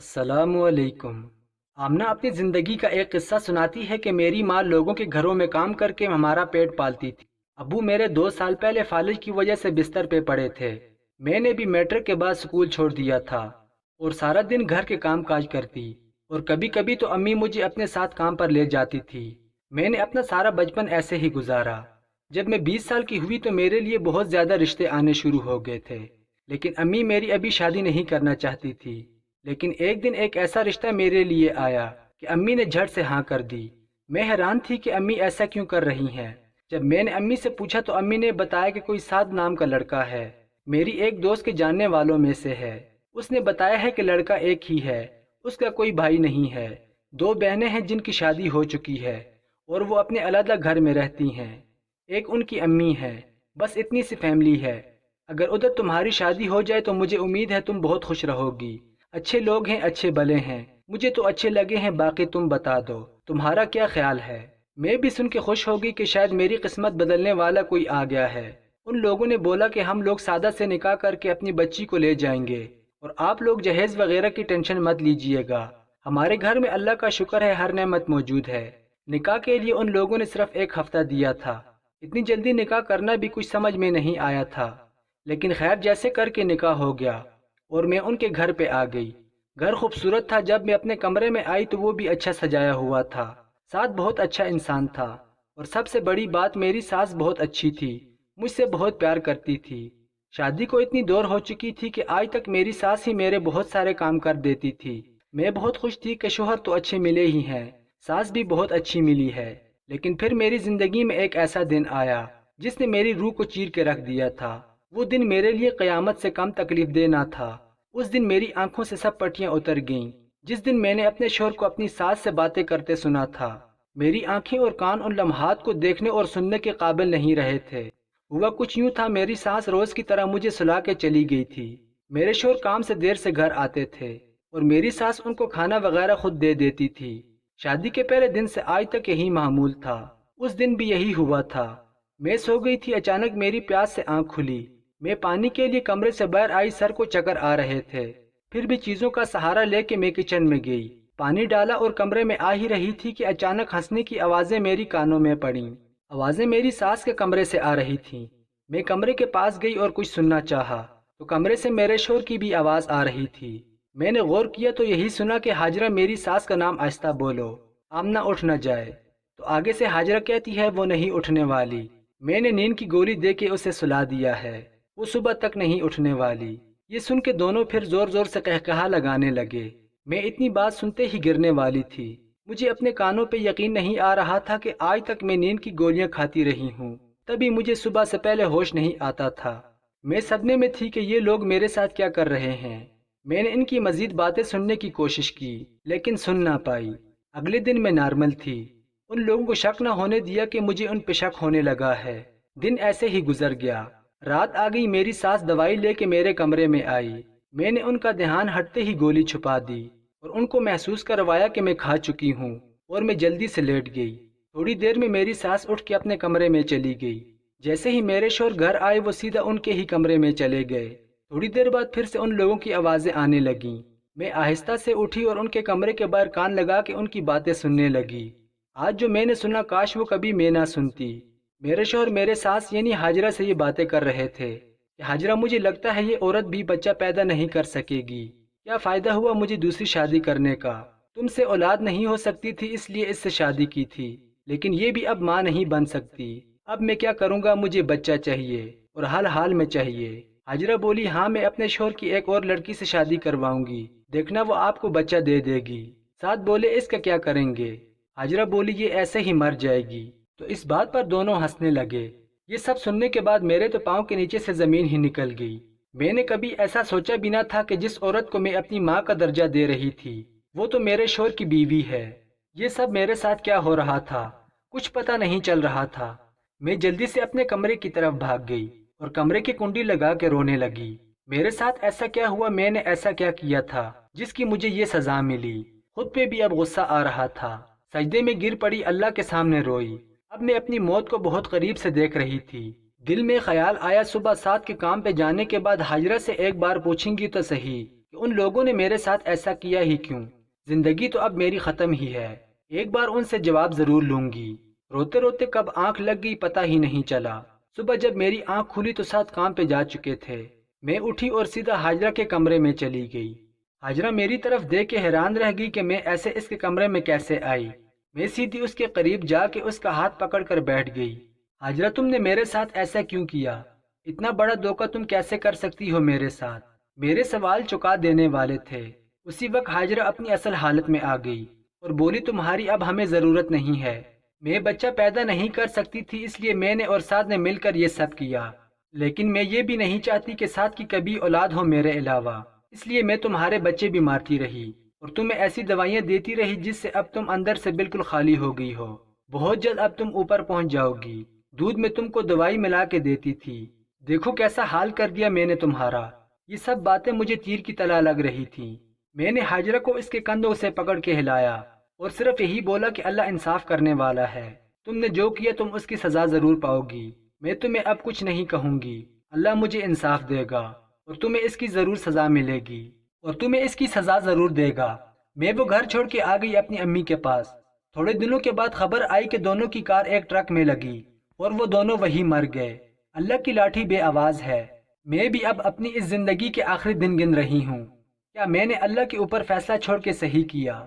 السلام علیکم۔ آمنہ اپنی زندگی کا ایک قصہ سناتی ہے کہ میری ماں لوگوں کے گھروں میں کام کر کے ہمارا پیٹ پالتی تھی۔ ابو میرے 2 سال پہلے فالج کی وجہ سے بستر پہ پڑے تھے۔ میں نے بھی میٹرک کے بعد اسکول چھوڑ دیا تھا اور سارا دن گھر کے کام کاج کرتی، اور کبھی کبھی تو امی مجھے اپنے ساتھ کام پر لے جاتی تھی۔ میں نے اپنا سارا بچپن ایسے ہی گزارا۔ جب میں 20 سال کی ہوئی تو میرے لیے بہت زیادہ رشتے آنے شروع ہو گئے تھے، لیکن امی میری ابھی شادی نہیں کرنا چاہتی تھی۔ لیکن ایک دن ایک ایسا رشتہ میرے لیے آیا کہ امی نے جھٹ سے ہاں کر دی۔ میں حیران تھی کہ امی ایسا کیوں کر رہی ہیں۔ جب میں نے امی سے پوچھا تو امی نے بتایا کہ کوئی سعد نام کا لڑکا ہے، میری ایک دوست کے جاننے والوں میں سے ہے۔ اس نے بتایا ہے کہ لڑکا ایک ہی ہے، اس کا کوئی بھائی نہیں ہے۔ 2 بہنیں ہیں جن کی شادی ہو چکی ہے اور وہ اپنے علیحدہ گھر میں رہتی ہیں۔ ایک ان کی امی ہے۔ بس اتنی سی فیملی ہے۔ اگر ادھر تمہاری شادی ہو جائے تو مجھے امید ہے تم بہت خوش رہو گی۔ اچھے لوگ ہیں، اچھے بھلے ہیں، مجھے تو اچھے لگے ہیں، باقی تم بتا دو تمہارا کیا خیال ہے۔ میں بھی سن کے خوش ہوگی کہ شاید میری قسمت بدلنے والا کوئی آ گیا ہے۔ ان لوگوں نے بولا کہ ہم لوگ سادہ سے نکاح کر کے اپنی بچی کو لے جائیں گے اور آپ لوگ جہیز وغیرہ کی ٹینشن مت لیجئے گا۔ ہمارے گھر میں اللہ کا شکر ہے ہر نعمت موجود ہے۔ نکاح کے لیے ان لوگوں نے صرف 1 ہفتہ دیا تھا۔ اتنی جلدی نکاح کرنا بھی کچھ سمجھ میں نہیں آیا تھا، لیکن خیر جیسے کر کے نکاح ہو گیا اور میں ان کے گھر پہ آ گئی۔ گھر خوبصورت تھا۔ جب میں اپنے کمرے میں آئی تو وہ بھی اچھا سجایا ہوا تھا، ساتھ بہت اچھا انسان تھا، اور سب سے بڑی بات میری ساس بہت اچھی تھی، مجھ سے بہت پیار کرتی تھی۔ شادی کو اتنی دور ہو چکی تھی کہ آج تک میری ساس ہی میرے بہت سارے کام کر دیتی تھی۔ میں بہت خوش تھی کہ شوہر تو اچھے ملے ہی ہیں، ساس بھی بہت اچھی ملی ہے۔ لیکن پھر میری زندگی میں ایک ایسا دن آیا جس نے میری روح کو چیر کے رکھ دیا تھا۔ وہ دن میرے لیے قیامت سے کم تکلیف دہ نہ تھا۔ اس دن میری آنکھوں سے سب پٹیاں اتر گئیں۔ جس دن میں نے اپنے شوہر کو اپنی ساس سے باتیں کرتے سنا تھا، میری آنکھیں اور کان ان لمحات کو دیکھنے اور سننے کے قابل نہیں رہے تھے۔ ہوا کچھ یوں تھا، میری ساس روز کی طرح مجھے سلا کے چلی گئی تھی۔ میرے شوہر کام سے دیر سے گھر آتے تھے اور میری ساس ان کو کھانا وغیرہ خود دے دیتی تھی۔ شادی کے پہلے دن سے آج تک یہی معمول تھا۔ اس دن بھی یہی ہوا تھا۔ میں سو گئی تھی، اچانک میری پیاس سے آنکھ کھلی۔ میں پانی کے لیے کمرے سے باہر آئی، سر کو چکر آ رہے تھے۔ پھر بھی چیزوں کا سہارا لے کے میں کچن میں گئی، پانی ڈالا اور کمرے میں آ ہی رہی تھی کہ اچانک ہنسنے کی آوازیں میری کانوں میں پڑیں۔ آوازیں میری ساس کے کمرے سے آ رہی تھیں۔ میں کمرے کے پاس گئی اور کچھ سننا چاہا تو کمرے سے میرے شوہر کی بھی آواز آ رہی تھی۔ میں نے غور کیا تو یہی سنا کہ حاجرہ، میری ساس کا نام آہستہ بولو، آمنہ اٹھ نہ جائے۔ تو آگے سے حاجرہ کہتی ہے وہ نہیں اٹھنے والی۔ میں نے نیند کی گولی دے کے اسے سلا دیا ہے، وہ صبح تک نہیں اٹھنے والی۔ یہ سن کے دونوں پھر زور زور سے قہقہا لگانے لگے۔ میں اتنی بات سنتے ہی گرنے والی تھی۔ مجھے اپنے کانوں پہ یقین نہیں آ رہا تھا کہ آج تک میں نیند کی گولیاں کھاتی رہی ہوں، تبھی مجھے صبح سے پہلے ہوش نہیں آتا تھا۔ میں صدمے میں تھی کہ یہ لوگ میرے ساتھ کیا کر رہے ہیں۔ میں نے ان کی مزید باتیں سننے کی کوشش کی لیکن سن نہ پائی۔ اگلے دن میں نارمل تھی۔ ان لوگوں کو شک نہ ہونے دیا کہ مجھے ان پہ شک ہونے لگا ہے۔ دن ایسے ہی گزر گیا۔ رات آ گئی، میری ساس دوائی لے کے میرے کمرے میں آئی۔ میں نے ان کا دھیان ہٹتے ہی گولی چھپا دی اور ان کو محسوس کروایا کہ میں کھا چکی ہوں، اور میں جلدی سے لیٹ گئی۔ تھوڑی دیر میں میری ساس اٹھ کے اپنے کمرے میں چلی گئی۔ جیسے ہی میرے شوہر گھر آئے وہ سیدھا ان کے ہی کمرے میں چلے گئے۔ تھوڑی دیر بعد پھر سے ان لوگوں کی آوازیں آنے لگیں۔ میں آہستہ سے اٹھی اور ان کے کمرے کے باہر کان لگا کے ان کی باتیں سننے لگی۔ آج جو میں نے سنا کاش وہ کبھی میں نہ سنتی۔ میرے شوہر میرے ساس یعنی حاجرہ سے یہ باتیں کر رہے تھے کہ حاجرہ، مجھے لگتا ہے یہ عورت بھی بچہ پیدا نہیں کر سکے گی۔ کیا فائدہ ہوا مجھے دوسری شادی کرنے کا؟ تم سے اولاد نہیں ہو سکتی تھی اس لیے اس سے شادی کی تھی، لیکن یہ بھی اب ماں نہیں بن سکتی۔ اب میں کیا کروں گا؟ مجھے بچہ چاہیے اور حال حال میں چاہیے۔ حاجرہ بولی، ہاں میں اپنے شوہر کی ایک اور لڑکی سے شادی کرواؤں گی، دیکھنا وہ آپ کو بچہ دے دے گی۔ ساتھ بولے، اس کا کیا کریں گے؟ حاجرہ بولی، یہ ایسے ہی مر جائے گی۔ تو اس بات پر دونوں ہنسنے لگے۔ یہ سب سننے کے بعد میرے تو پاؤں کے نیچے سے زمین ہی نکل گئی۔ میں نے کبھی ایسا سوچا بھی نہ تھا کہ جس عورت کو میں اپنی ماں کا درجہ دے رہی تھی وہ تو میرے شوہر کی بیوی ہے۔ یہ سب میرے ساتھ کیا ہو رہا تھا؟ کچھ پتہ نہیں چل رہا تھا۔ میں جلدی سے اپنے کمرے کی طرف بھاگ گئی اور کمرے کی کنڈی لگا کے رونے لگی۔ میرے ساتھ ایسا کیا ہوا؟ میں نے ایسا کیا کیا تھا جس کی مجھے یہ سزا ملی؟ خود پہ بھی اب غصہ آ رہا تھا۔ سجدے میں گر پڑی، اللہ کے سامنے روئی۔ اب میں اپنی موت کو بہت قریب سے دیکھ رہی تھی۔ دل میں خیال آیا، صبح 7 کے کام پہ جانے کے بعد حاجرہ سے ایک بار پوچھیں گی تو صحیح کہ ان لوگوں نے میرے ساتھ ایسا کیا ہی کیوں؟ زندگی تو اب میری ختم ہی ہے۔ ایک بار ان سے جواب ضرور لوں گی۔ روتے روتے کب آنکھ لگ گئی پتہ ہی نہیں چلا۔ صبح جب میری آنکھ کھلی تو ساتھ کام پہ جا چکے تھے۔ میں اٹھی اور سیدھا حاجرہ کے کمرے میں چلی گئی۔ حاجرہ میری طرف دیکھ کے حیران رہ گئی کہ میں ایسے اس کے کمرے میں کیسے آئی۔ میں سیدھی اس کے قریب جا کے اس کا ہاتھ پکڑ کر بیٹھ گئی۔ حاجرہ تم نے میرے ساتھ ایسا کیوں کیا؟ اتنا بڑا دھوکہ تم کیسے کر سکتی ہو میرے ساتھ؟ میرے سوال چکا دینے والے تھے۔ اسی وقت حاجرہ اپنی اصل حالت میں آ گئی اور بولی تمہاری اب ہمیں ضرورت نہیں ہے۔ میں بچہ پیدا نہیں کر سکتی تھی اس لیے میں نے اور سعد نے مل کر یہ سب کیا، لیکن میں یہ بھی نہیں چاہتی کہ سعد کی کبھی اولاد ہو میرے علاوہ، اس لیے میں تمہارے بچے بھی مارتی رہی اور تمہیں ایسی دوائیاں دیتی رہی جس سے اب تم اندر سے بالکل خالی ہو گئی ہو۔ بہت جلد اب تم اوپر پہنچ جاؤ گی۔ دودھ میں تم کو دوائی ملا کے دیتی تھی، دیکھو کیسا حال کر دیا میں نے تمہارا۔ یہ سب باتیں مجھے تیر کی طرح لگ رہی تھیں۔ میں نے حاجرہ کو اس کے کندھوں سے پکڑ کے ہلایا اور صرف یہی بولا کہ اللہ انصاف کرنے والا ہے، تم نے جو کیا تم اس کی سزا ضرور پاؤ گی۔ میں تمہیں اب کچھ نہیں کہوں گی، اللہ مجھے انصاف دے گا اور تمہیں اس کی ضرور سزا ملے گی، اور تمہیں اس کی سزا ضرور دے گا۔ میں وہ گھر چھوڑ کے آ گئی اپنی امی کے پاس۔ تھوڑے دنوں کے بعد خبر آئی کہ دونوں کی کار ایک ٹرک میں لگی اور وہ دونوں وہی مر گئے۔ اللہ کی لاٹھی بے آواز ہے۔ میں بھی اب اپنی اس زندگی کے آخری دن گن رہی ہوں۔ کیا میں نے اللہ کے اوپر فیصلہ چھوڑ کے صحیح کیا؟